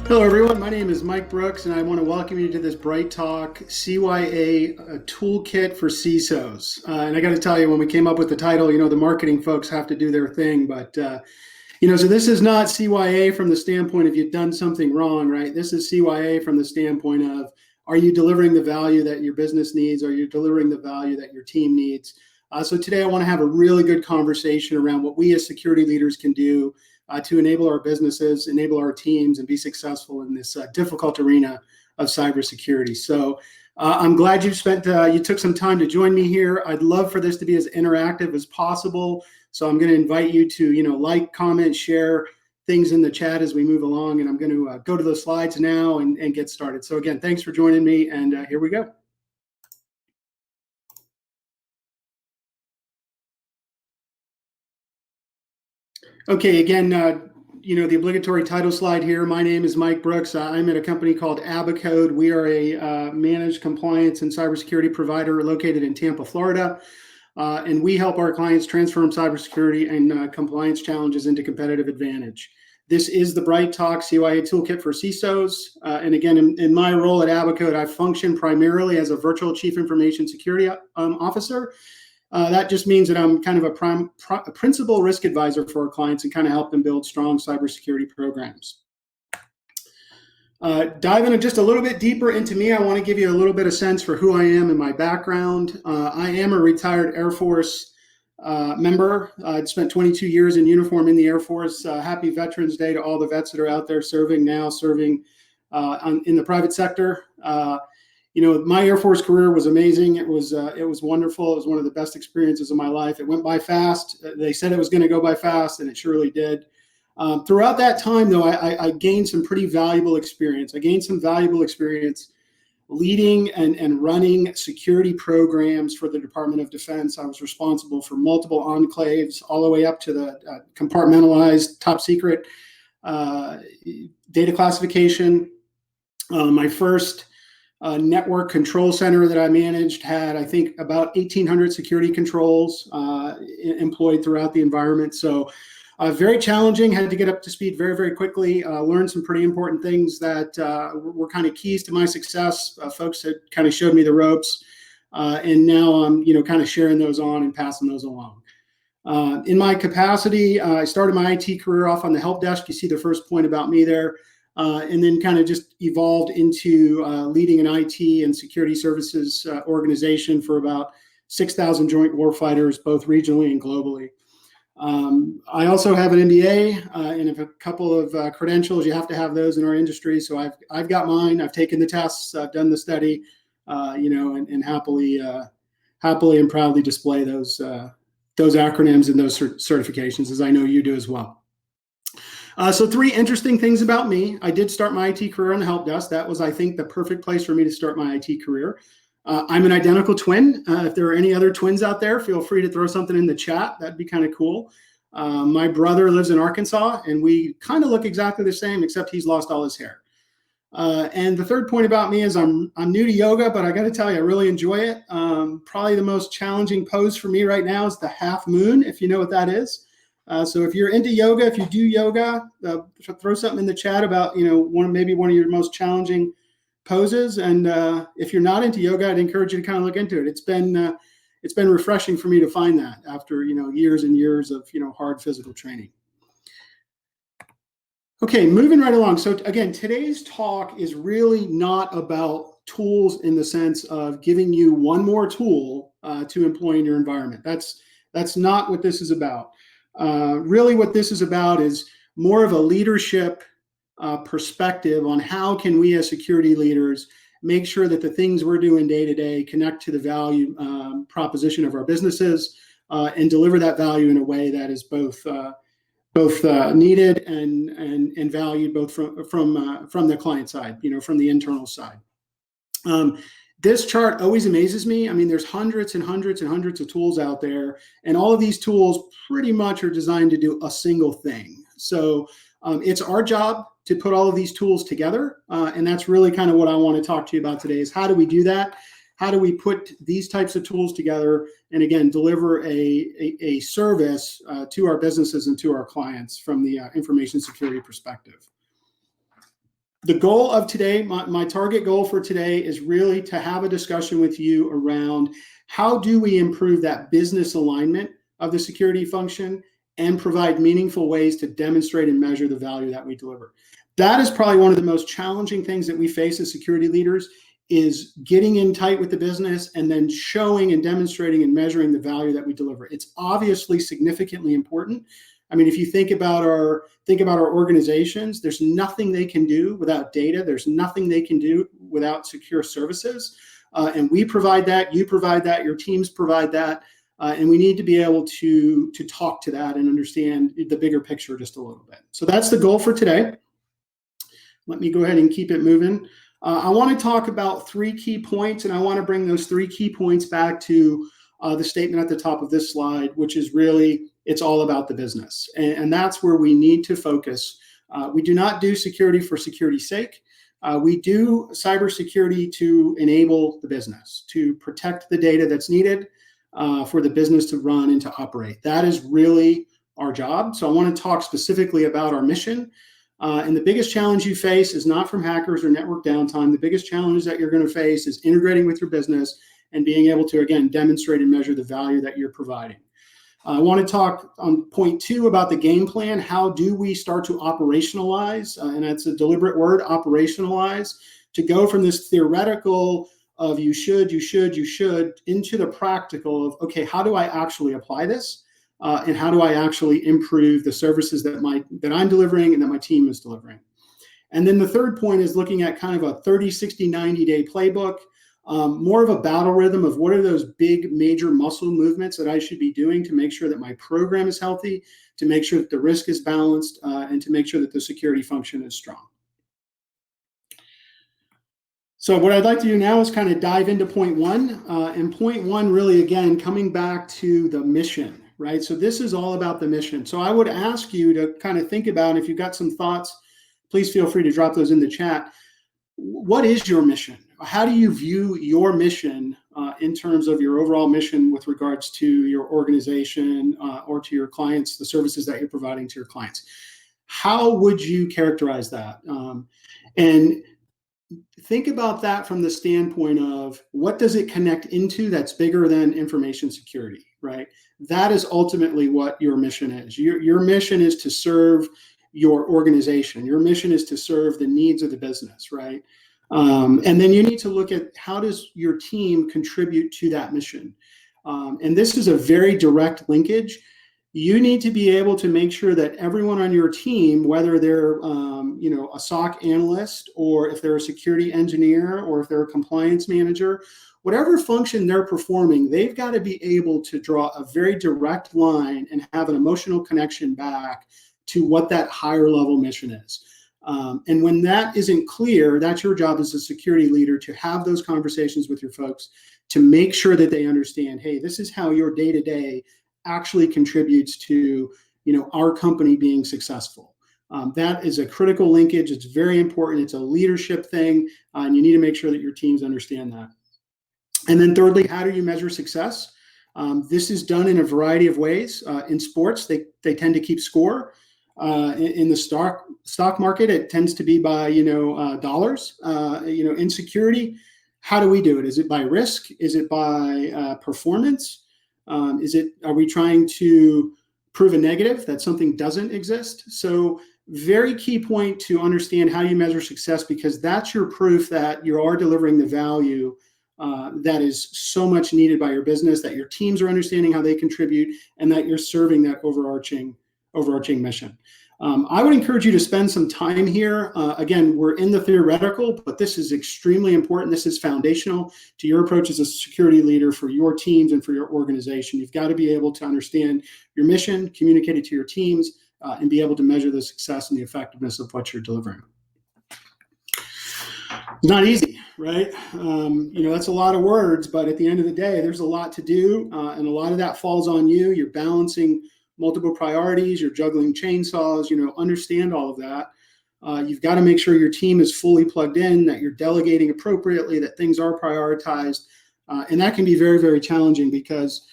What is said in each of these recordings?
Hello, everyone. My name is Mike Brooks, and I want to welcome you to this BrightTALK CYA Toolkit for CISOs. And I got to tell you, when we came up with the title, the marketing folks have to do their thing. But, so this is not CYA from the standpoint of you've done something wrong, right? This is CYA from the standpoint of, are you delivering the value that your business needs? Are you delivering the value that your team needs? So today I want to have a really good conversation around what we as security leaders can do to enable our businesses, enable our teams, and be successful in this difficult arena of cybersecurity. So I'm glad you took some time to join me here. I'd love for this to be as interactive as possible. So I'm going to invite you to, like, comment, share things in the chat as we move along. And I'm going to go to the slides now and get started. So again, thanks for joining me. And here we go. Okay, again, the obligatory title slide here. My name is Mike Brooks. I'm at a company called Abacode. We are a managed compliance and cybersecurity provider located in Tampa, Florida. And we help our clients transform cybersecurity and compliance challenges into competitive advantage. This is the BrightTALK CYA Toolkit for CISOs. And again, in my role at Abacode, I function primarily as a virtual chief information security officer. That just means that I'm kind of a principal risk advisor for our clients and kind of help them build strong cybersecurity programs. Diving just a little bit deeper into me, I want to give you a little bit of sense for who I am and my background. I am a retired Air Force member. I'd spent 22 years in uniform in the Air Force. Happy Veterans Day to all the vets that are out there serving in the private sector. My Air Force career was amazing. It was wonderful. It was one of the best experiences of my life. It went by fast. They said it was going to go by fast, and it surely did. Throughout that time, though, I gained some pretty valuable experience. I gained some valuable experience leading and running security programs for the Department of Defense. I was responsible for multiple enclaves, all the way up to the compartmentalized top secret data classification. My first network control center that I managed had, I think, about 1,800 security controls employed throughout the environment. So very challenging, had to get up to speed very, very quickly, learned some pretty important things that were kind of keys to my success. Folks had kind of showed me the ropes, and now I'm, kind of sharing those on and passing those along. In my capacity, I started my IT career off on the help desk. You see the first point about me there. And then kind of just evolved into leading an IT and security services organization for about 6,000 joint warfighters, both regionally and globally. I also have an MBA and a couple of credentials. You have to have those in our industry. So I've got mine. I've taken the tests. I've done the study, and happily and proudly display those acronyms and those certifications, as I know you do as well. So 3 interesting things about me. I did start my IT career on the help desk. That was, I think, the perfect place for me to start my IT career. I'm an identical twin. If there are any other twins out there, feel free to throw something in the chat. That'd be kind of cool. My brother lives in Arkansas, and we kind of look exactly the same, except he's lost all his hair. And the third point about me is I'm new to yoga, but I got to tell you, I really enjoy it. Probably the most challenging pose for me right now is the half moon, if you know what that is. So if you're into yoga, if you do yoga, throw something in the chat about, maybe one of your most challenging poses. And if you're not into yoga, I'd encourage you to kind of look into it. It's been refreshing for me to find that after, years and years of, hard physical training. Okay, moving right along. So again, today's talk is really not about tools in the sense of giving you one more tool to employ in your environment. That's not what this is about. Really what this is about is more of a leadership perspective on how can we as security leaders make sure that the things we're doing day to day connect to the value proposition of our businesses and deliver that value in a way that is both needed and valued both from the client side, from the internal side. This chart always amazes me. I mean, there's hundreds and hundreds and hundreds of tools out there, and all of these tools pretty much are designed to do a single thing. So it's our job to put all of these tools together, and that's really kind of what I want to talk to you about today is how do we do that? how do we put these types of tools together and, again, deliver a service to our businesses and to our clients from the information security perspective. The goal of today, my target goal for today, is really to have a discussion with you around how do we improve that business alignment of the security function and provide meaningful ways to demonstrate and measure the value that we deliver. That is probably one of the most challenging things that we face as security leaders, is getting in tight with the business and then showing and demonstrating and measuring the value that we deliver. It's obviously significantly important. I mean, if you think about our organizations, there's nothing they can do without data. There's nothing they can do without secure services. And we provide that, you provide that, your teams provide that. And we need to be able to talk to that and understand the bigger picture just a little bit. So that's the goal for today. Let me go ahead and keep it moving. I want to talk about 3 key points, and I want to bring those 3 key points back to the statement at the top of this slide, which is really, it's all about the business. And that's where we need to focus. We do not do security for security's sake. We do cybersecurity to enable the business, to protect the data that's needed for the business to run and to operate. That is really our job. So I want to talk specifically about our mission. And the biggest challenge you face is not from hackers or network downtime. The biggest challenge that you're going to face is integrating with your business and being able to, again, demonstrate and measure the value that you're providing. I want to talk on point 2 about the game plan. How do we start to operationalize, and that's a deliberate word, operationalize, to go from this theoretical of you should, into the practical of, okay, how do I actually apply this? And how do I actually improve the services that I'm delivering and that my team is delivering? And then the third point is looking at kind of a 30, 60, 90-day playbook, more of a battle rhythm of what are those big major muscle movements that I should be doing to make sure that my program is healthy, to make sure that the risk is balanced, and to make sure that the security function is strong. So what I'd like to do now is kind of dive into point 1. And point 1 really, again, coming back to the mission, right? So this is all about the mission. So I would ask you to kind of think about, if you've got some thoughts, please feel free to drop those in the chat. What is your mission? How do you view your mission in terms of your overall mission with regards to your organization or to your clients, the services that you're providing to your clients? How would you characterize that? And think about that from the standpoint of, what does it connect into that's bigger than information security, right? That is ultimately what your mission is. Your mission is to serve your organization. Your mission is to serve the needs of the business, right? And then you need to look at, how does your team contribute to that mission? And this is a very direct linkage. You need to be able to make sure that everyone on your team, whether they're a SOC analyst, or if they're a security engineer, or if they're a compliance manager, whatever function they're performing, they've got to be able to draw a very direct line and have an emotional connection back to what that higher level mission is. And when that isn't clear, that's your job as a security leader, to have those conversations with your folks to make sure that they understand, hey, this is how your day-to-day actually contributes to our company being successful. That is a critical linkage. It's very important. It's a leadership thing, and you need to make sure that your teams understand that. And then thirdly, how do you measure success? This is done in a variety of ways. In sports, they tend to keep score. In the stock market, it tends to be by dollars. In security, how do we do it? Is it by risk? Is it by performance? Are we trying to prove a negative that something doesn't exist? So very key point to understand how you measure success, because that's your proof that you are delivering the value that is so much needed by your business, that your teams are understanding how they contribute, and that you're serving that overarching mission. I would encourage you to spend some time here. Again, we're in the theoretical, but this is extremely important. This is foundational to your approach as a security leader for your teams and for your organization. You've got to be able to understand your mission, communicate it to your teams, and be able to measure the success and the effectiveness of what you're delivering. It's not easy, right? That's a lot of words, but at the end of the day, there's a lot to do, and a lot of that falls on you. You're balancing multiple priorities, you're juggling chainsaws, understand all of that. You've got to make sure your team is fully plugged in, that you're delegating appropriately, that things are prioritized. And that can be very, very challenging because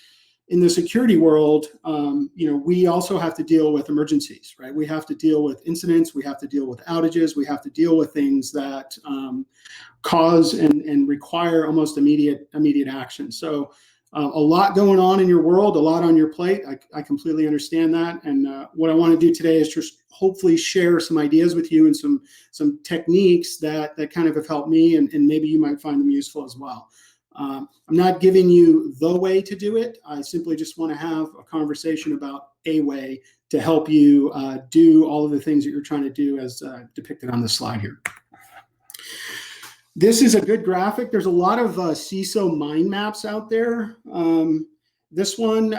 in the security world, we also have to deal with emergencies, right? We have to deal with incidents. We have to deal with outages. We have to deal with things that cause and require almost immediate action. So a lot going on in your world, a lot on your plate. I completely understand that. And what I want to do today is just hopefully share some ideas with you and some techniques that kind of have helped me, and maybe you might find them useful as well. I'm not giving you the way to do it. I simply just want to have a conversation about a way to help you do all of the things that you're trying to do as depicted on the slide here. This is a good graphic. There's a lot of CISO mind maps out there. This one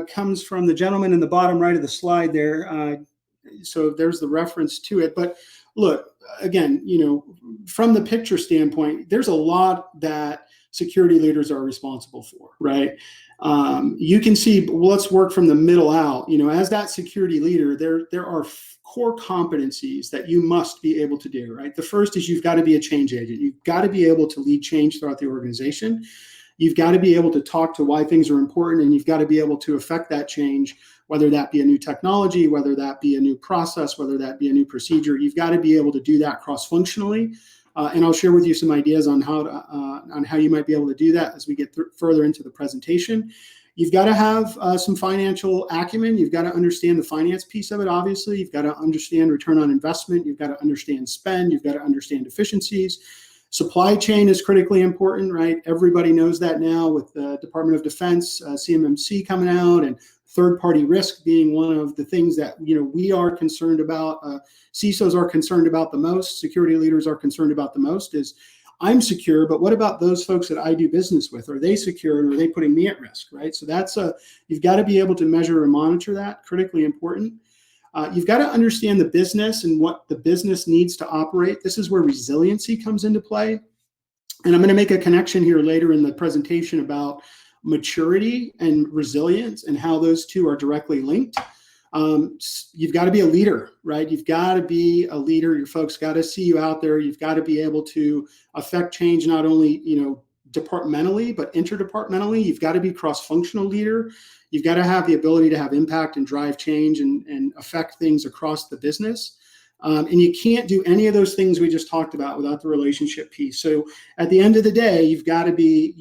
comes from the gentleman in the bottom right of the slide there. So there's the reference to it. But look, again, from the picture standpoint, there's a lot that security leaders are responsible for, right? You can see, well, let's work from the middle out. As that security leader, there are core competencies that you must be able to do, right? The first is you've got to be a change agent. You've got to be able to lead change throughout the organization. You've got to be able to talk to why things are important, and you've got to be able to affect that change, whether that be a new technology, whether that be a new process, whether that be a new procedure. You've got to be able to do that cross-functionally. And I'll share with you some ideas on how you might be able to do that as we get further into the presentation. You've got to have some financial acumen. You've got to understand the finance piece of it, obviously. You've got to understand return on investment. You've got to understand spend. You've got to understand efficiencies. Supply chain is critically important, right? Everybody knows that now with the Department of Defense, CMMC coming out, and third-party risk being one of the things that we are concerned about. CISOs are concerned about the most. Security leaders are concerned about the most. Is I'm secure, but what about those folks that I do business with? Are they secure, and are they putting me at risk, right? So that's you've got to be able to measure and monitor that. Critically important. You've got to understand the business and what the business needs to operate. This is where resiliency comes into play. And I'm going to make a connection here later in the presentation about maturity and resilience and how those two are directly linked. You've got to be a leader, right? You've got to be a leader. Your folks got to see you out there. You've got to be able to affect change, not only, departmentally, but interdepartmentally. You've got to be cross-functional leader. You've got to have the ability to have impact and drive change and affect things across the business. And you can't do any of those things we just talked about without the relationship piece. So at the end of the day, you've got to be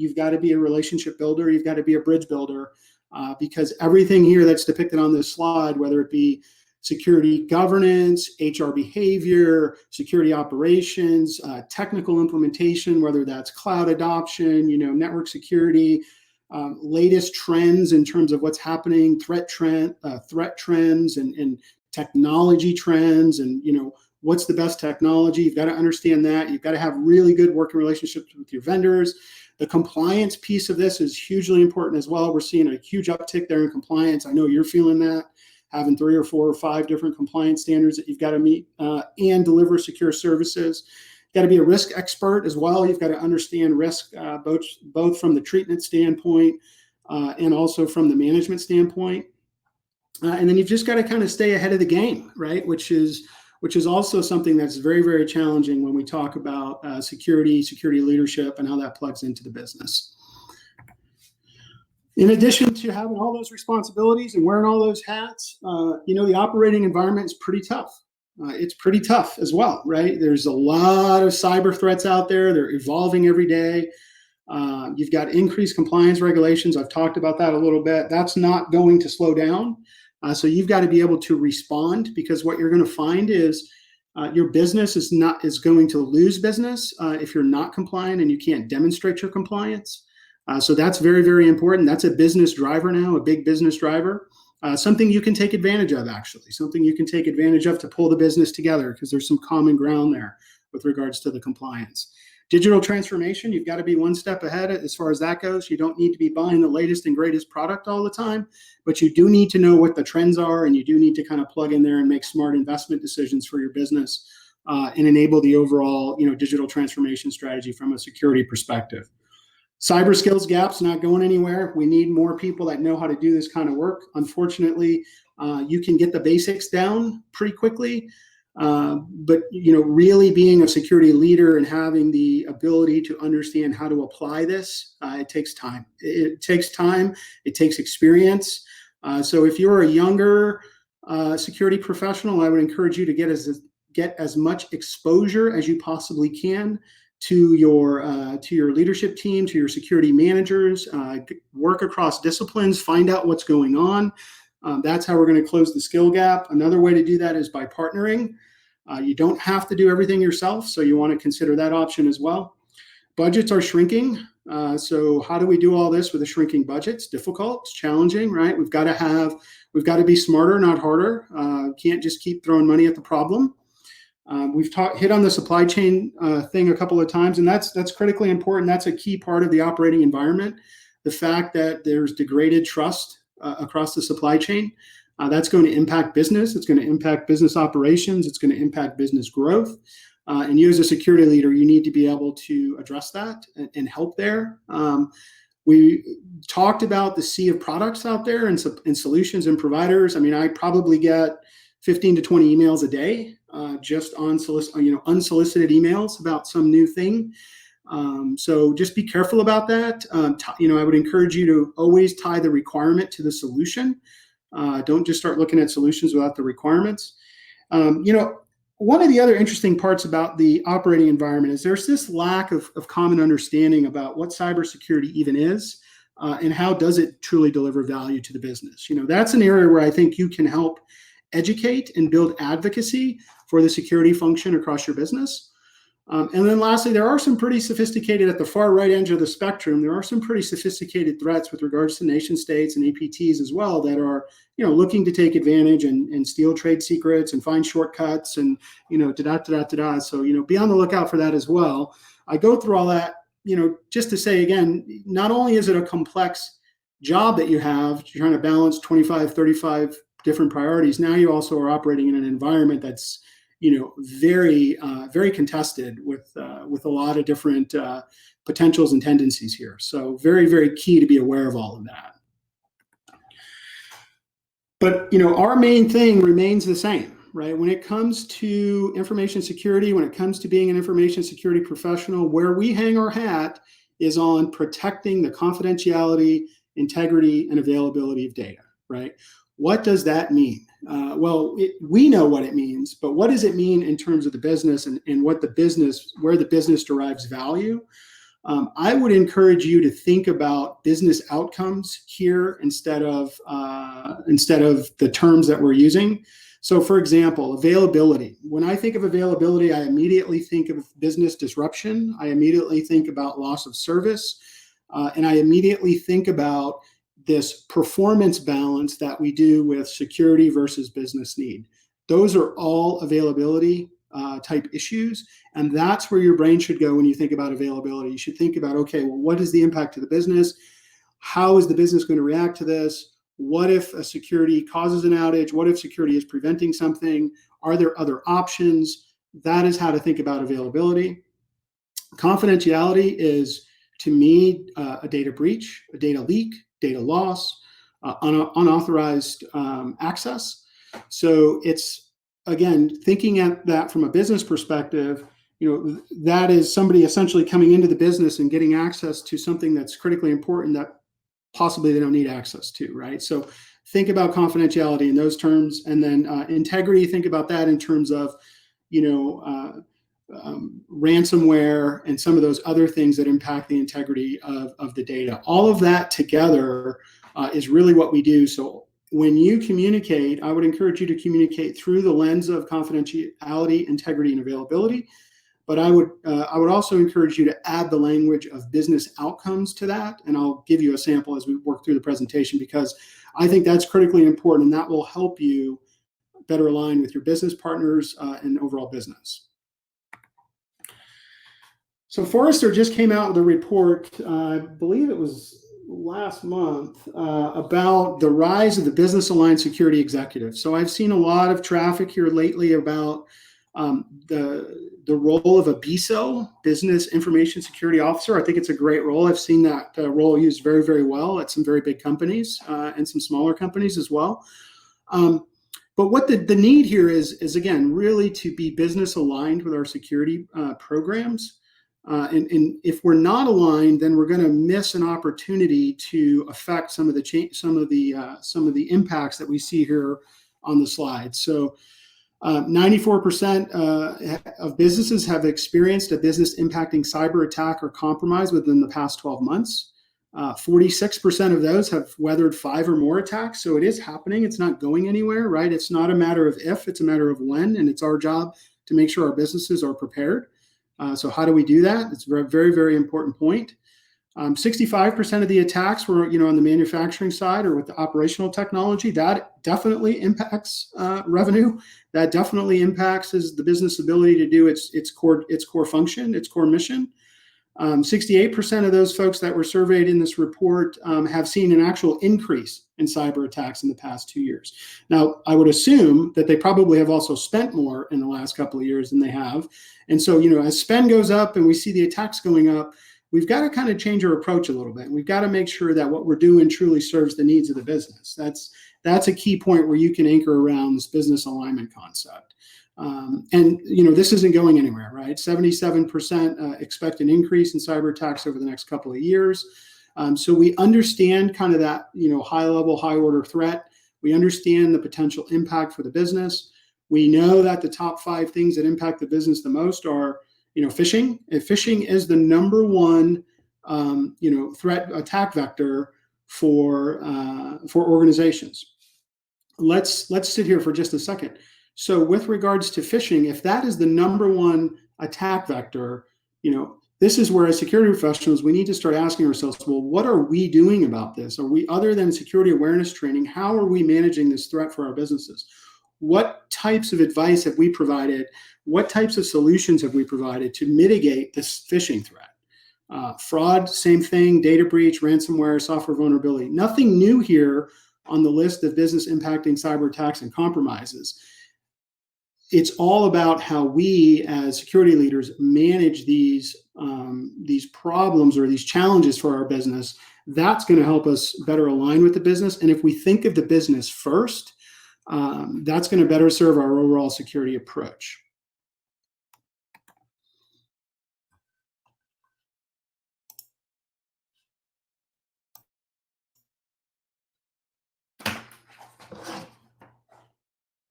a relationship builder. You've got to be a bridge builder, because everything here that's depicted on this slide, whether it be security governance, HR behavior, security operations, technical implementation, whether that's cloud adoption, network security, latest trends in terms of what's happening, threat trends and technology trends, and what's the best technology. You've got to understand that. You've got to have really good working relationships with your vendors. The compliance piece of this is hugely important as well. We're seeing a huge uptick there in compliance. I know you're feeling that, having 3 or 4 or 5 different compliance standards that you've got to meet and deliver secure services. Got to be a risk expert as well. You've got to understand risk both from the treatment standpoint and also from the management standpoint. And then you've just got to kind of stay ahead of the game, right? Which is also something that's very, very challenging when we talk about security leadership, and how that plugs into the business. In addition to having all those responsibilities and wearing all those hats, the operating environment is pretty tough. It's pretty tough as well, right? There's a lot of cyber threats out there. They're evolving every day. You've got increased compliance regulations. I've talked about that a little bit. That's not going to slow down. So you've got to be able to respond, because what you're going to find is your business is going to lose business if you're not compliant and you can't demonstrate your compliance. So that's very, very important. That's a business driver now, a big business driver. Something you can take advantage of, actually. Something you can take advantage of to pull the business together, because there's some common ground there with regards to the compliance. Digital transformation, you've got to be one step ahead as far as that goes. You don't need to be buying the latest and greatest product all the time, but you do need to know what the trends are, and you do need to kind of plug in there and make smart investment decisions for your business and enable the overall, digital transformation strategy from a security perspective. Cyber skills gap's not going anywhere. We need more people that know how to do this kind of work. Unfortunately, you can get the basics down pretty quickly. But really being a security leader and having the ability to understand how to apply this, it takes time. It takes time. It takes experience. So if you're a younger security professional, I would encourage you to get as much exposure as you possibly can to your leadership team, to your security managers. Work across disciplines. Find out what's going on. That's how we're going to close the skill gap. Another way to do that is by partnering. You don't have to do everything yourself, so you want to consider that option as well. Budgets are shrinking. So how do we do all this with a shrinking budget? It's difficult. It's challenging, right? We've got to be smarter, not harder. Can't just keep throwing money at the problem. We've hit on the supply chain thing a couple of times, and that's critically important. That's a key part of the operating environment. The fact that there's degraded trust across the supply chain. That's going to impact business. It's going to impact business operations. It's going to impact business growth. And you as a security leader, you need to be able to address that and help there. We talked about the sea of products out there and solutions and providers. I mean, I probably get 15 to 20 emails a day just on unsolicited emails about some new thing. So just be careful about that. I would encourage you to always tie the requirement to the solution. Don't just start looking at solutions without the requirements. One of the other interesting parts about the operating environment is there's this lack of common understanding about what cybersecurity even is and how does it truly deliver value to the business. That's an area where I think you can help educate and build advocacy for the security function across your business. And then lastly, there are some pretty sophisticated, at the far right end of the spectrum, there are some pretty sophisticated threats with regards to nation states and APTs as well that are, looking to take advantage and steal trade secrets and find shortcuts and, So, be on the lookout for that as well. I go through all that, just to say, again, not only is it a complex job that you have, you're trying to balance 25, 35 different priorities. Now you also are operating in an environment that's, very, very contested with a lot of different potentials and tendencies here. So very, very key to be aware of all of that. But, our main thing remains the same, right? When it comes to information security, when it comes to being an information security professional, where we hang our hat is on protecting the confidentiality, integrity, and availability of data, right? What does that mean? We know what it means, but what does it mean in terms of the business and where the business derives value? I would encourage you to think about business outcomes here instead of the terms that we're using. So, for example, availability. When I think of availability, I immediately think of business disruption. I immediately think about loss of service, and I immediately think about this performance balance that we do with security versus business need. Those are all availability type issues. And that's where your brain should go when you think about availability. You should think about, okay, well, what is the impact to the business? How is the business going to react to this? What if a security causes an outage? What if security is preventing something? Are there other options? That is how to think about availability. Confidentiality is, to me, a data breach, a data leak, data loss, unauthorized access. So it's, again, thinking at that from a business perspective, that is somebody essentially coming into the business and getting access to something that's critically important that possibly they don't need access to, right? So think about confidentiality in those terms. And then integrity, think about that in terms of, ransomware and some of those other things that impact the integrity of the data. All of that together is really what we do. So when you communicate, I would encourage you to communicate through the lens of confidentiality, integrity, and availability. But I would also encourage you to add the language of business outcomes to that. And I'll give you a sample as we work through the presentation, because I think that's critically important, and that will help you better align with your business partners and overall business. So Forrester just came out with a report, I believe it was last month, about the rise of the business aligned security executive. So I've seen a lot of traffic here lately about the role of a BISO, Business Information Security Officer. I think it's a great role. I've seen that role used very, very well at some very big companies and some smaller companies as well. But what the need here is again, really to be business aligned with our security programs. And if we're not aligned, then we're going to miss an opportunity to affect some of the impacts that we see here on the slide. So 94% of businesses have experienced a business impacting cyber attack or compromise within the past 12 months. 46% of those have weathered 5 or more attacks. So it is happening. It's not going anywhere, right? It's not a matter of if, it's a matter of when. And it's our job to make sure our businesses are prepared. So how do we do that? It's a very, very, very important point. 65% of the attacks were, on the manufacturing side or with the operational technology. That definitely impacts revenue. That definitely impacts the business ability to do its core function, its core mission. 68% of those folks that were surveyed in this report have seen an actual increase in cyber attacks in the past 2 years. Now, I would assume that they probably have also spent more in the last couple of years than they have. And so, as spend goes up and we see the attacks going up, we've got to kind of change our approach a little bit. We've got to make sure that what we're doing truly serves the needs of the business. That's a key point where you can anchor around this business alignment concept. And this isn't going anywhere, right? 77% expect an increase in cyber attacks over the next couple of years. So we understand kind of that, high level, high order threat. We understand the potential impact for the business. We know that the top 5 things that impact the business the most are, phishing. If phishing is the number one, threat attack vector for organizations. Let's sit here for just a second. So with regards to phishing, if that is the number one attack vector, this is where as security professionals, we need to start asking ourselves, well, what are we doing about this? Are we, other than security awareness training, how are we managing this threat for our businesses? What types of advice have we provided? What types of solutions have we provided to mitigate this phishing threat? Fraud, same thing, data breach, ransomware, software vulnerability. Nothing new here on the list of business impacting cyber attacks and compromises. It's all about how we as security leaders manage these problems or these challenges for our business. That's going to help us better align with the business. And if we think of the business first, that's going to better serve our overall security approach.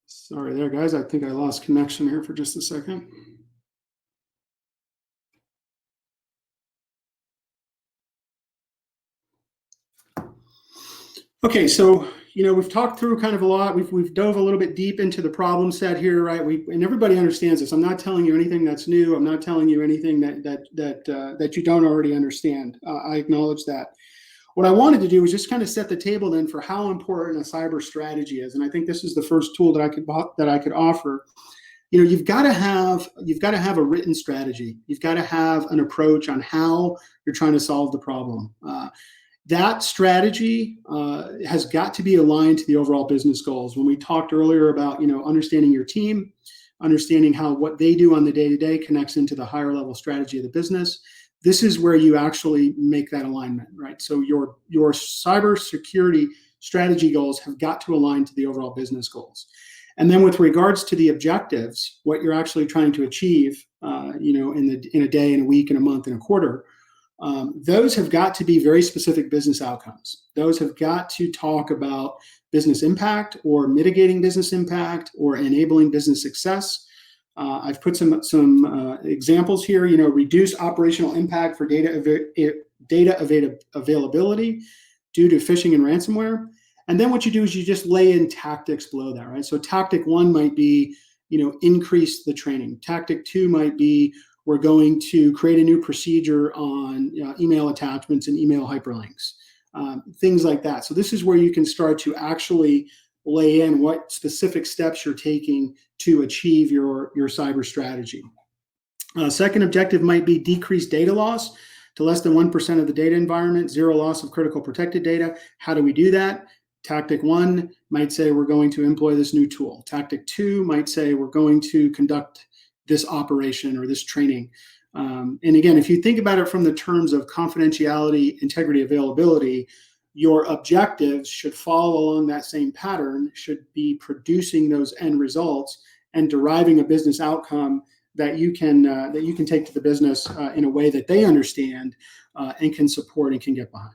Sorry there, guys. I think I lost connection here for just a second. Okay, so we've talked through kind of a lot. We've dove a little bit deep into the problem set here, right? And everybody understands this. I'm not telling you anything that's new. I'm not telling you anything that you don't already understand. I acknowledge that. What I wanted to do was just kind of set the table then for how important a cyber strategy is, and I think this is the first tool that I could offer. You've got to have a written strategy. You've got to have an approach on how you're trying to solve the problem. That strategy has got to be aligned to the overall business goals. When we talked earlier about understanding your team, understanding how what they do on the day-to-day connects into the higher level strategy of the business. This is where you actually make that alignment, right? So your cybersecurity strategy goals have got to align to the overall business goals. And then with regards to the objectives, what you're actually trying to achieve, in a day, in a week, in a month, in a quarter, those have got to be very specific business outcomes. Those have got to talk about business impact or mitigating business impact or enabling business success. I've put some examples here. Reduce operational impact for data availability due to phishing and ransomware. And then what you do is you just lay in tactics below that, right? So tactic 1 might be, increase the training. Tactic 2 might be, we're going to create a new procedure on email attachments and email hyperlinks, things like that. So this is where you can start to actually lay in what specific steps you're taking to achieve your cyber strategy. Second objective might be decrease data loss to less than 1% of the data environment, 0 loss of critical protected data. How do we do that? Tactic 1 might say we're going to employ this new tool. Tactic 2 might say we're going to conduct this operation or this training. And again, if you think about it from the terms of confidentiality, integrity, availability, your objectives should follow along that same pattern, should be producing those end results and deriving a business outcome that you can take to the business in a way that they understand and can support and can get behind.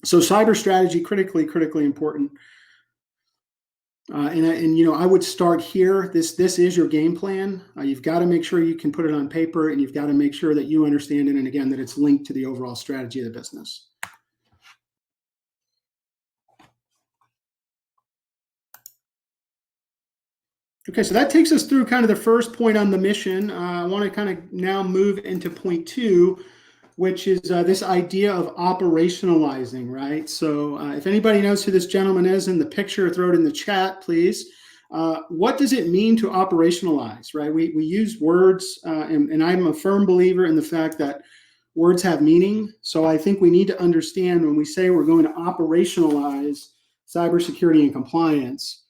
So cyber strategy, critically important. And I would start here. This is your game plan. You've got to make sure you can put it on paper, and you've got to make sure that you understand it, and again, that it's linked to the overall strategy of the business. Okay, so that takes us through kind of the first point on the mission. I want to kind of now move into point 2, which is this idea of operationalizing, right? So if anybody knows who this gentleman is in the picture, throw it in the chat, please. What does it mean to operationalize, right? We use words, and I'm a firm believer in the fact that words have meaning. So I think we need to understand when we say we're going to operationalize cybersecurity and compliance,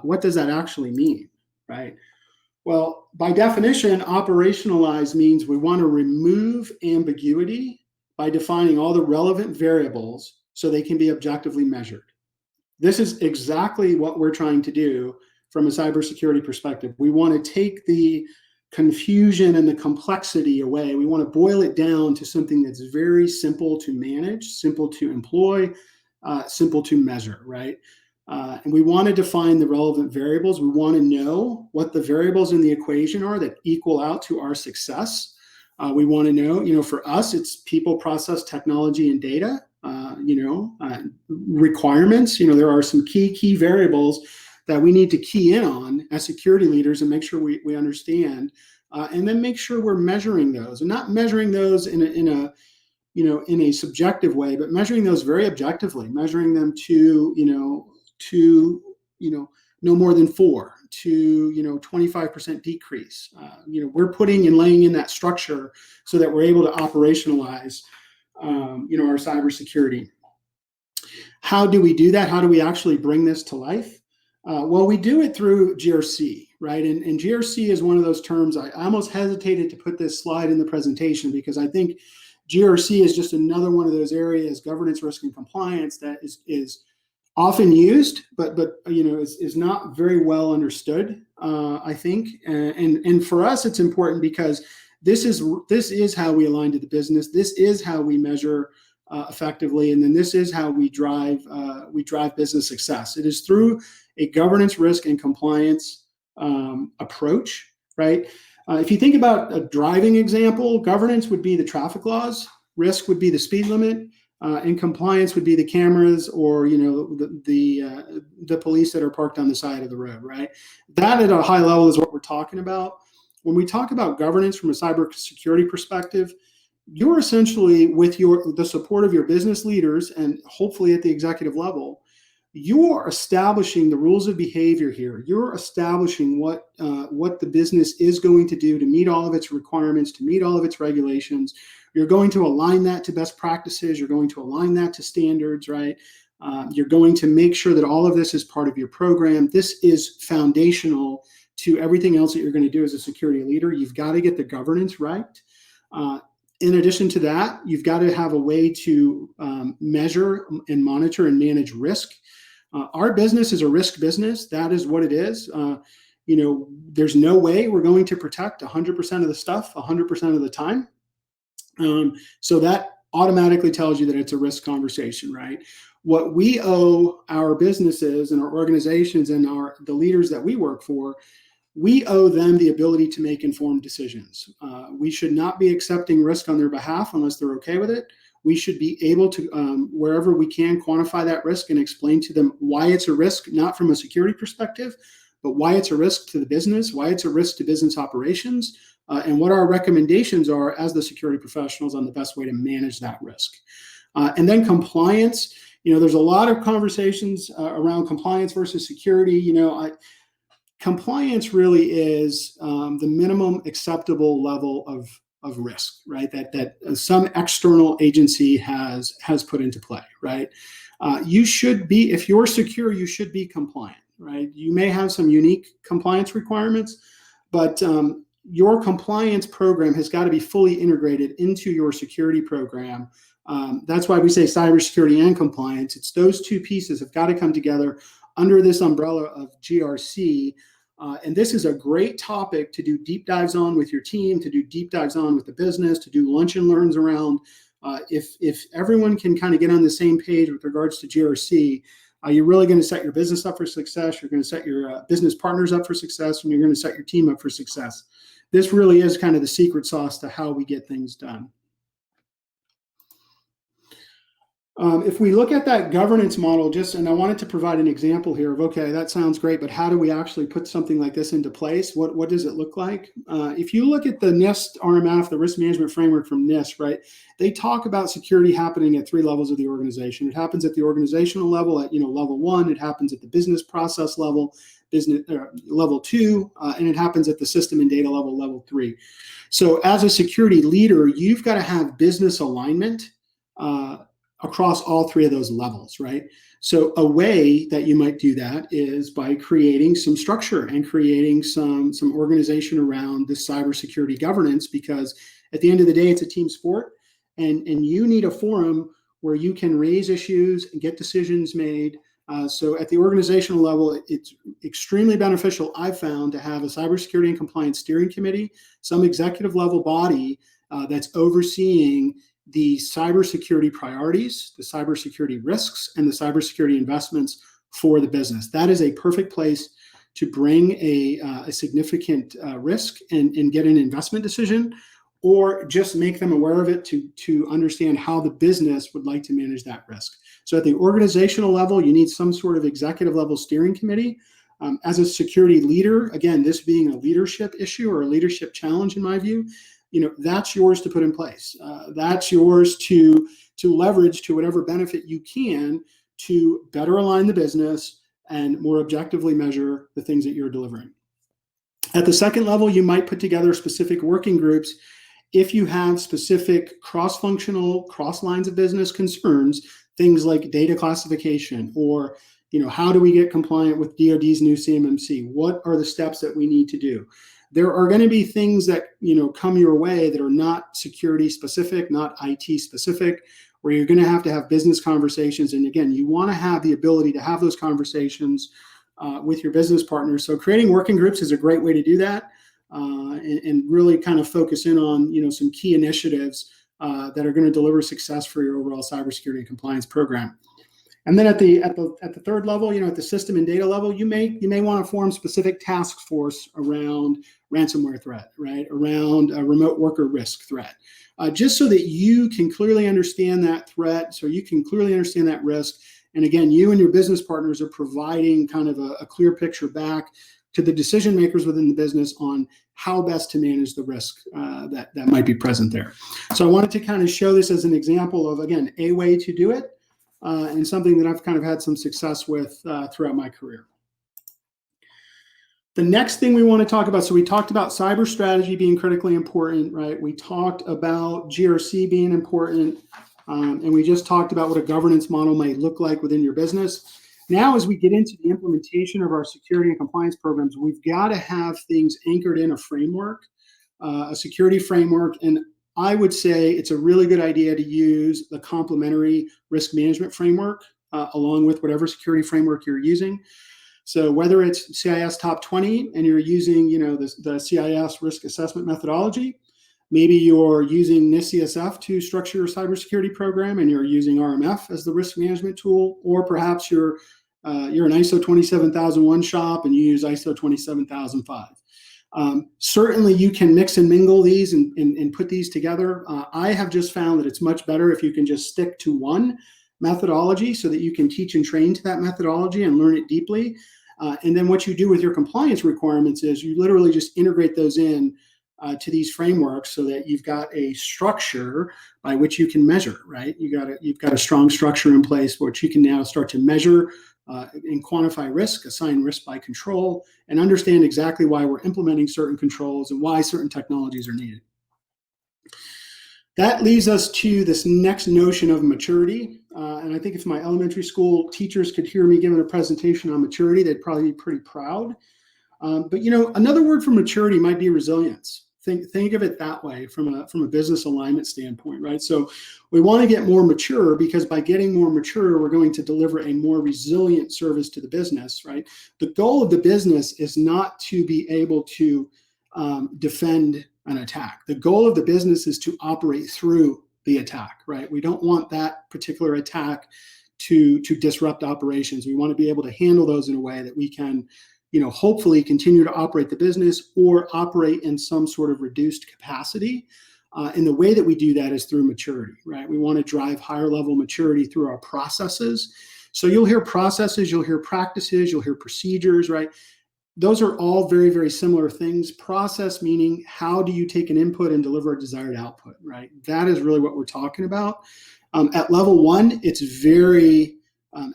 what does that actually mean, right? Well, by definition, operationalize means we want to remove ambiguity by defining all the relevant variables so they can be objectively measured. This is exactly what we're trying to do from a cybersecurity perspective. We want to take the confusion and the complexity away. We want to boil it down to something that's very simple to manage, simple to employ, simple to measure, right? And we want to define the relevant variables. We want to know what the variables in the equation are that equal out to our success. We want to know, for us, it's people, process, technology, and data, requirements. There are some key variables that we need to key in on as security leaders and make sure we understand, and then make sure we're measuring those, and not measuring those in a subjective way, but measuring those very objectively, measuring them to no more than 4, to 25% decrease. We're putting and laying in that structure so that we're able to operationalize our cybersecurity. How do we do that? How do we actually bring this to life? Well, we do it through GRC, right? And GRC is one of those terms. I almost hesitated to put this slide in the presentation because I think GRC is just another one of those areas, governance, risk, and compliance, that is often used, but is not very well understood, I think. And for us, it's important because this is how we align to the business. This is how we measure effectively, and then this is how we drive business success. It is through a governance, risk, and compliance approach, right? If you think about a driving example, governance would be the traffic laws, risk would be the speed limit, and compliance would be the cameras or the police that are parked on the side of the road, right? That at a high level is what we're talking about. When we talk about governance from a cybersecurity perspective, you're essentially, with the support of your business leaders and hopefully at the executive level, you are establishing the rules of behavior here. You're establishing what the business is going to do to meet all of its requirements, to meet all of its regulations. You're going to align that to best practices. You're going to align that to standards, right? You're going to make sure that all of this is part of your program. This is foundational to everything else that you're going to do as a security leader. You've got to get the governance right. In addition to that, you've got to have a way to measure and monitor and manage risk. Our business is a risk business. That is what it is. There's no way we're going to protect 100% of the stuff 100% of the time. So that automatically tells you that it's a risk conversation, right? What we owe our businesses and our organizations and the leaders that we work for, we owe them the ability to make informed decisions. We should not be accepting risk on their behalf unless they're okay with it. We should be able to, wherever we can, quantify that risk and explain to them why it's a risk, not from a security perspective, but why it's a risk to the business, why it's a risk to business operations, and what our recommendations are as the security professionals on the best way to manage that risk. And then compliance, there's a lot of conversations around compliance versus security. Compliance really is the minimum acceptable level of risk, right? That some external agency has put into play, right? You should be, if you're secure, you should be compliant, right? You may have some unique compliance requirements, but your compliance program has got to be fully integrated into your security program That's why we say cybersecurity and compliance. It's those two pieces have got to come together under this umbrella of GRC. And this is a great topic to do deep dives on with your team, to do deep dives on with the business, to do lunch and learns around. If everyone can kind of get on the same page with regards to GRC, you're really going to set your business up for success. You're going to set your business partners up for success, and you're going to set your team up for success. This really is kind of the secret sauce to how we get things done. If we look at that governance model, and I wanted to provide an example here of, okay, that sounds great, but how do we actually put something like this into place? What does it look like? If you look at the NIST RMF, the risk management framework from NIST, right, they talk about security happening at 3 levels of the organization. It happens at the organizational level at level 1. It happens at the business process level, level 2, and it happens at the system and data level 3. So as a security leader, you've got to have business alignment across all 3 of those levels, right? So a way that you might do that is by creating some structure and creating some organization around this cybersecurity governance, because at the end of the day, it's a team sport, and you need a forum where you can raise issues and get decisions made. So at the organizational level, it's extremely beneficial, I've found, to have a cybersecurity and compliance steering committee, some executive level body that's overseeing the cybersecurity priorities, the cybersecurity risks, and the cybersecurity investments for the business. That is a perfect place to bring a significant risk and get an investment decision, or just make them aware of it to understand how the business would like to manage that risk. So at the organizational level, you need some sort of executive level steering committee. As a security leader, again, this being a leadership issue or a leadership challenge in my view, that's yours to put in place. That's yours to leverage to whatever benefit you can to better align the business and more objectively measure the things that you're delivering. At the second level, you might put together specific working groups if you have specific cross-functional, cross-lines of business concerns, things like data classification, or how do we get compliant with DoD's new CMMC? What are the steps that we need to do? There are going to be things that come your way that are not security specific, not IT specific, where you're going to have business conversations. And again, you want to have the ability to have those conversations with your business partners. So creating working groups is a great way to do that, and really kind of focus in on some key initiatives that are going to deliver success for your overall cybersecurity and compliance program. And then at the third level, at the system and data level, you may want to form specific task force around ransomware threat, right? Around a remote worker risk threat, just so that you can clearly understand that threat, so you can clearly understand that risk. And again, you and your business partners are providing kind of a clear picture back to the decision makers within the business on how best to manage the risk that might be present there. So I wanted to kind of show this as an example of, again, a way to do it. And something that I've kind of had some success with throughout my career. The next thing we want to talk about, so we talked about cyber strategy being critically important, right? We talked about GRC being important, and we just talked about what a governance model might look like within your business. Now, as we get into the implementation of our security and compliance programs, we've got to have things anchored in a framework, a security framework, and I would say it's a really good idea to use the complementary risk management framework along with whatever security framework you're using. So whether it's CIS Top 20 and you're using, the CIS risk assessment methodology, maybe you're using NIST-CSF to structure your cybersecurity program and you're using RMF as the risk management tool, or perhaps you're an ISO 27001 shop and you use ISO 27005. Certainly you can mix and mingle these and put these together. I have just found that it's much better if you can just stick to one methodology so that you can teach and train to that methodology and learn it deeply. And then what you do with your compliance requirements is you literally just integrate those in to these frameworks so that you've got a structure by which you can measure, right? You've got a strong structure in place which you can now start to measure and quantify risk, assign risk by control, and understand exactly why we're implementing certain controls and why certain technologies are needed. That leads us to this next notion of maturity. And I think if my elementary school teachers could hear me giving a presentation on maturity, they'd probably be pretty proud. But another word for maturity might be resilience. Think of it that way from a business alignment standpoint, right? So we want to get more mature, because by getting more mature, we're going to deliver a more resilient service to the business, right? The goal of the business is not to be able to defend an attack. The goal of the business is to operate through the attack, right? We don't want that particular attack to disrupt operations. We want to be able to handle those in a way that we can, hopefully continue to operate the business or operate in some sort of reduced capacity. And the way that we do that is through maturity, right? We want to drive higher level maturity through our processes. So you'll hear processes, you'll hear practices, you'll hear procedures, right? Those are all very, very similar things. Process meaning, how do you take an input and deliver a desired output, right? That is really what we're talking about. At level 1, it's very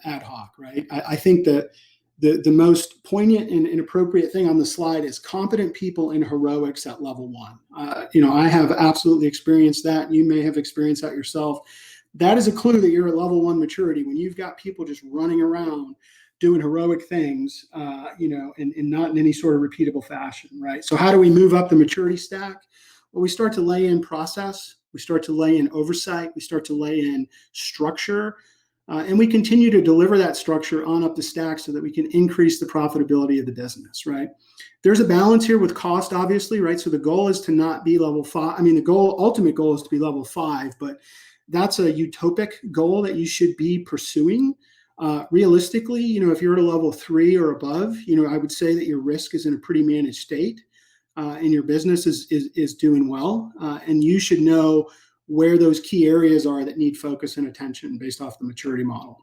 ad hoc, right? I think that the most poignant and appropriate thing on the slide is competent people in heroics at level 1. I have absolutely experienced that. You may have experienced that yourself. That is a clue that you're at level 1 maturity, when you've got people just running around doing heroic things, and not in any sort of repeatable fashion, right? So how do we move up the maturity stack? Well, we start to lay in process, we start to lay in oversight, we start to lay in structure, and we continue to deliver that structure on up the stack so that we can increase the profitability of the business, right? There's a balance here with cost, obviously, right? So the goal is to not be level 5. I mean, ultimate goal is to be level 5, but that's a utopic goal that you should be pursuing. Realistically, if you're at a level 3 or above, I would say that your risk is in a pretty managed state, and your business is doing well. And you should know where those key areas are that need focus and attention based off the maturity model.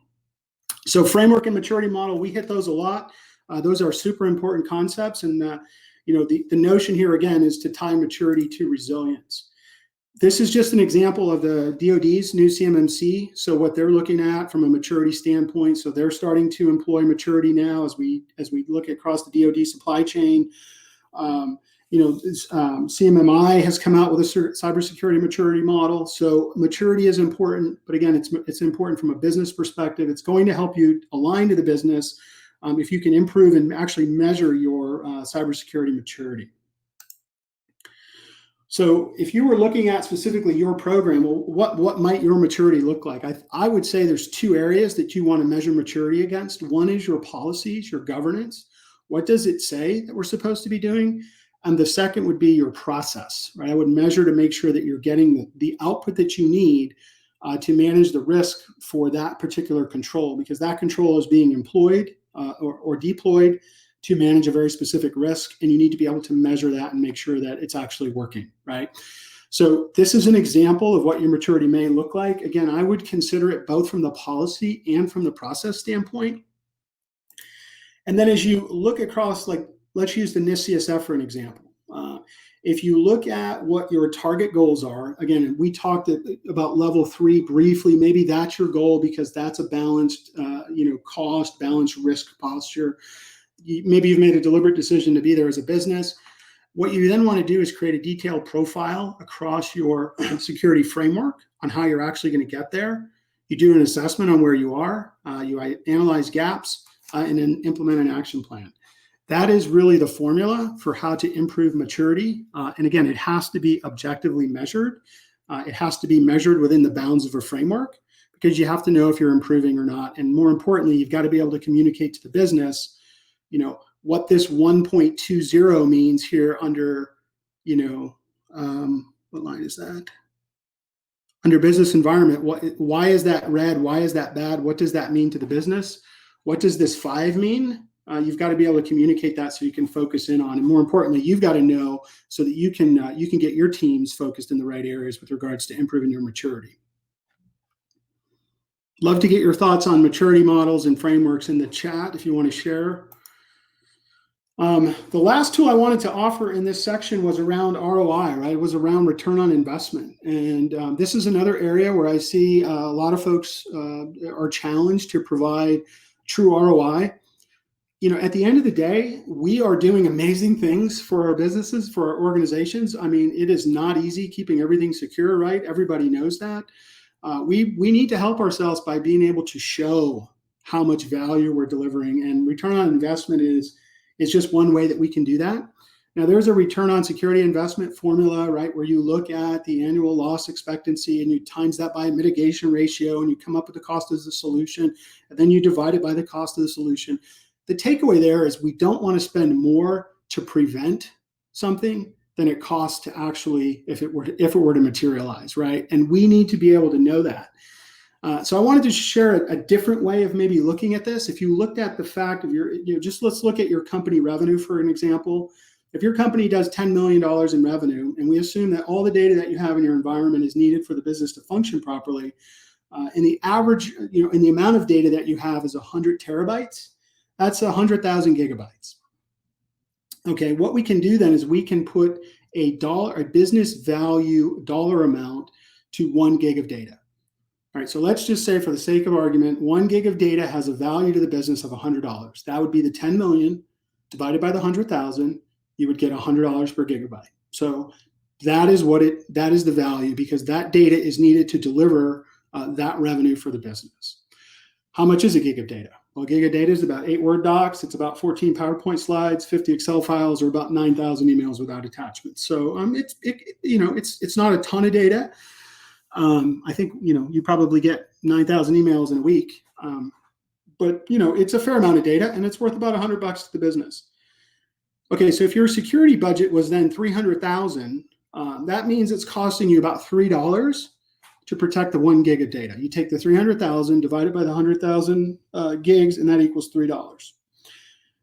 So framework and maturity model, we hit those a lot. Those are super important concepts. And, the notion here, again, is to tie maturity to resilience. This is just an example of the DoD's new CMMC. So what they're looking at from a maturity standpoint. So they're starting to employ maturity now as we look across the DoD supply chain. CMMI has come out with a cybersecurity maturity model. So maturity is important, but again, it's important from a business perspective. It's going to help you align to the business if you can improve and actually measure your cybersecurity maturity. So if you were looking at specifically your program, well, what might your maturity look like? I would say there's 2 areas that you want to measure maturity against. One is your policies, your governance. What does it say that we're supposed to be doing? And the second would be your process, right? I would measure to make sure that you're getting the output that you need to manage the risk for that particular control, because that control is being employed or deployed to manage a very specific risk, and you need to be able to measure that and make sure that it's actually working, right? So this is an example of what your maturity may look like. Again, I would consider it both from the policy and from the process standpoint. And then as you look across, like, let's use the NIST CSF for an example. If you look at what your target goals are, again, we talked about level 3 briefly, maybe that's your goal because that's a balanced, cost, balanced risk posture. Maybe you've made a deliberate decision to be there as a business. What you then want to do is create a detailed profile across your security framework on how you're actually going to get there. You do an assessment on where you are, you analyze gaps, and then implement an action plan. That is really the formula for how to improve maturity. And again, it has to be objectively measured. It has to be measured within the bounds of a framework, because you have to know if you're improving or not. And more importantly, you've got to be able to communicate to the business, what this 1.20 means here under, what line is that? Under business environment. Why is that red? Why is that bad? What does that mean to the business? What does this 5 mean? You've got to be able to communicate that so you can focus in on, and more importantly, you've got to know so that you can get your teams focused in the right areas with regards to improving your maturity. Love to get your thoughts on maturity models and frameworks in the chat if you want to share. The last tool I wanted to offer in this section was around ROI, right? It was around return on investment. And this is another area where I see a lot of folks are challenged to provide true ROI. At the end of the day, we are doing amazing things for our businesses, for our organizations. I mean, it is not easy keeping everything secure, right? Everybody knows that. We need to help ourselves by being able to show how much value we're delivering, and return on investment is just one way that we can do that. Now, there's a return on security investment formula, right, where you look at the annual loss expectancy and you times that by a mitigation ratio and you come up with the cost of the solution, and then you divide it by the cost of the solution. The takeaway there is we don't want to spend more to prevent something than it costs to actually, if it were to materialize, right? And we need to be able to know that. So I wanted to share a different way of maybe looking at this. If you looked at the fact of just let's look at your company revenue for an example. If your company does $10 million in revenue, and we assume that all the data that you have in your environment is needed for the business to function properly, and the average, in the amount of data that you have is 100 terabytes, that's 100,000 gigabytes. Okay, what we can do then is we can put a business value dollar amount to 1 gig of data. All right, so let's just say for the sake of argument, 1 gig of data has a value to the business of $100. That would be the 10 million divided by the 100,000. You would get $100 per gigabyte. So that is the value, because that data is needed to deliver that revenue for the business. How much is a gig of data? Well, a gig of data is about 8 Word docs. It's about 14 PowerPoint slides, 50 Excel files, or about 9,000 emails without attachments. So it's not a ton of data. I think you probably get 9,000 emails in a week, but it's a fair amount of data, and it's worth about $100 to the business. Okay, so if your security budget was then $300,000, that means it's costing you about $3 to protect the 1 gig of data. You take the 300,000 divided by the 100,000 gigs, and that equals $3.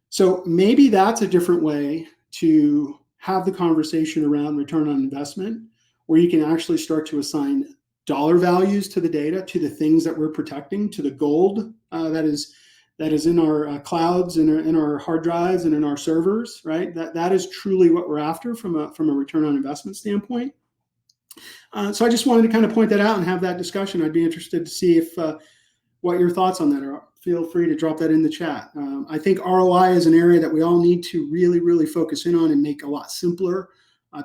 So maybe that's a different way to have the conversation around return on investment, where you can actually start to assign dollar values to the data, to the things that we're protecting, to the gold that is in our clouds, in our hard drives, and in our servers, right? That is truly what we're after from a return on investment standpoint. So I just wanted to kind of point that out and have that discussion. I'd be interested to see what your thoughts on that are. Feel free to drop that in the chat. I think ROI is an area that we all need to really, really focus in on and make a lot simpler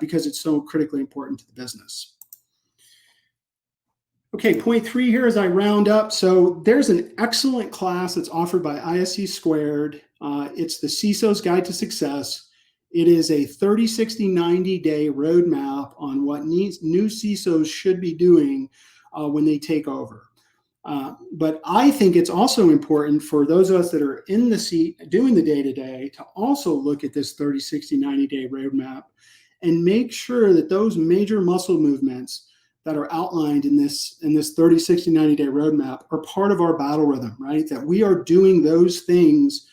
because it's so critically important to the business. Okay, point 3 here as I round up. So there's an excellent class that's offered by ISC Squared. It's the CISO's Guide to Success. It is a 30, 60, 90-day roadmap on what new CISOs should be doing when they take over. But I think it's also important for those of us that are in the seat doing the day-to-day to also look at this 30, 60, 90-day roadmap and make sure that those major muscle movements that are outlined in this 30, 60, 90-day roadmap are part of our battle rhythm, right? That we are doing those things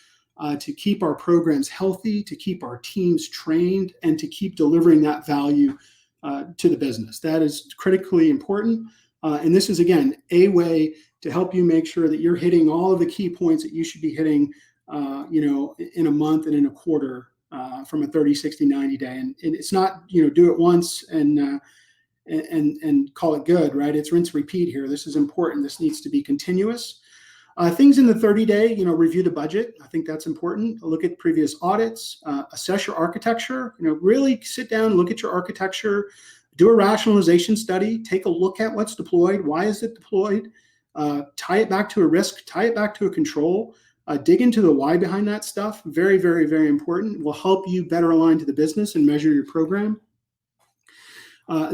to keep our programs healthy, to keep our teams trained, and to keep delivering that value to the business. That is critically important. And this is, again, a way to help you make sure that you're hitting all of the key points that you should be hitting, in a month and in a quarter from a 30, 60, 90-day. And it's not, do it once and call it good, right? It's rinse, repeat here. This is important. This needs to be continuous. Things in the 30-day, review the budget. I think that's important. Look at previous audits, assess your architecture, really sit down, look at your architecture, do a rationalization study, take a look at what's deployed. Why is it deployed? Tie it back to a risk, tie it back to a control, dig into the why behind that stuff. Very, very, very important. Will help you better align to the business and measure your program.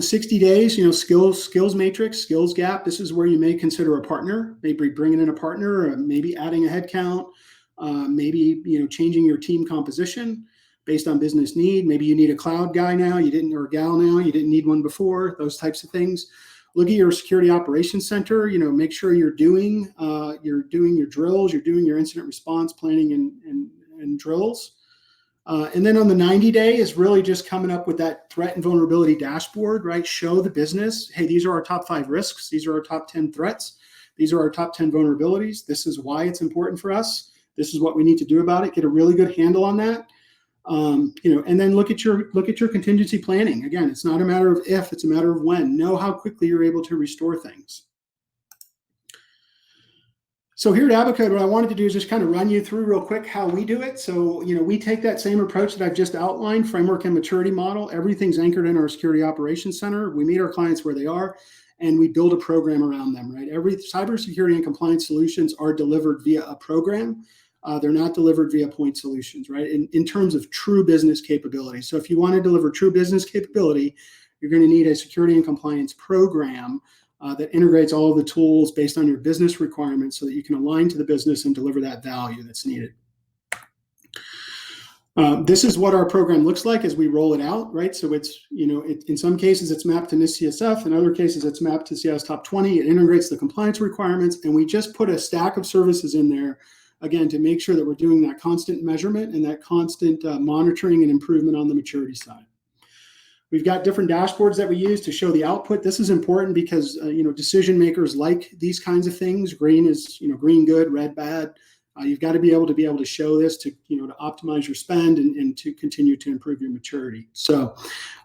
60 days, skills matrix, skills gap. This is where you may consider a partner, maybe bringing in a partner, or maybe adding a headcount, maybe, changing your team composition based on business need. Maybe you need a cloud guy now, or a gal now, you didn't need one before, those types of things. Look at your security operations center, make sure you're doing your drills, you're doing your incident response planning and drills. And then on the 90-day is really just coming up with that threat and vulnerability dashboard, right? Show the business, hey, these are our top 5 risks. These are our top 10 threats. These are our top 10 vulnerabilities. This is why it's important for us. This is what we need to do about it. Get a really good handle on that. And then look at your contingency planning. Again, it's not a matter of if, it's a matter of when. Know how quickly you're able to restore things. So here at Abacode, what I wanted to do is just kind of run you through real quick how we do it. So, we take that same approach that I've just outlined, framework and maturity model. Everything's anchored in our security operations center. We meet our clients where they are, and we build a program around them, right? Every cybersecurity and compliance solutions are delivered via a program. They're not delivered via point solutions, right? In terms of true business capability. So if you want to deliver true business capability, you're going to need a security and compliance program that integrates all of the tools based on your business requirements so that you can align to the business and deliver that value that's needed. This is what our program looks like as we roll it out, right? So it's, in some cases it's mapped to NIST CSF, in other cases it's mapped to CIS Top 20. It integrates the compliance requirements, and we just put a stack of services in there, again, to make sure that we're doing that constant measurement and that constant monitoring and improvement on the maturity side. We've got different dashboards that we use to show the output. This is important because decision makers like these kinds of things. Green is green good, red bad. You've got to be able to show this to to optimize your spend and to continue to improve your maturity. So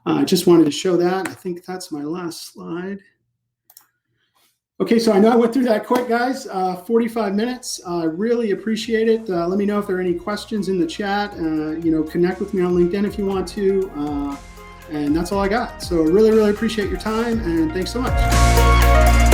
I just wanted to show that. I think that's my last slide. Okay, so I know I went through that quick, guys. 45 minutes. I really appreciate it. Let me know if there are any questions in the chat. Connect with me on LinkedIn if you want to. And that's all I got. So really, really appreciate your time, and thanks so much.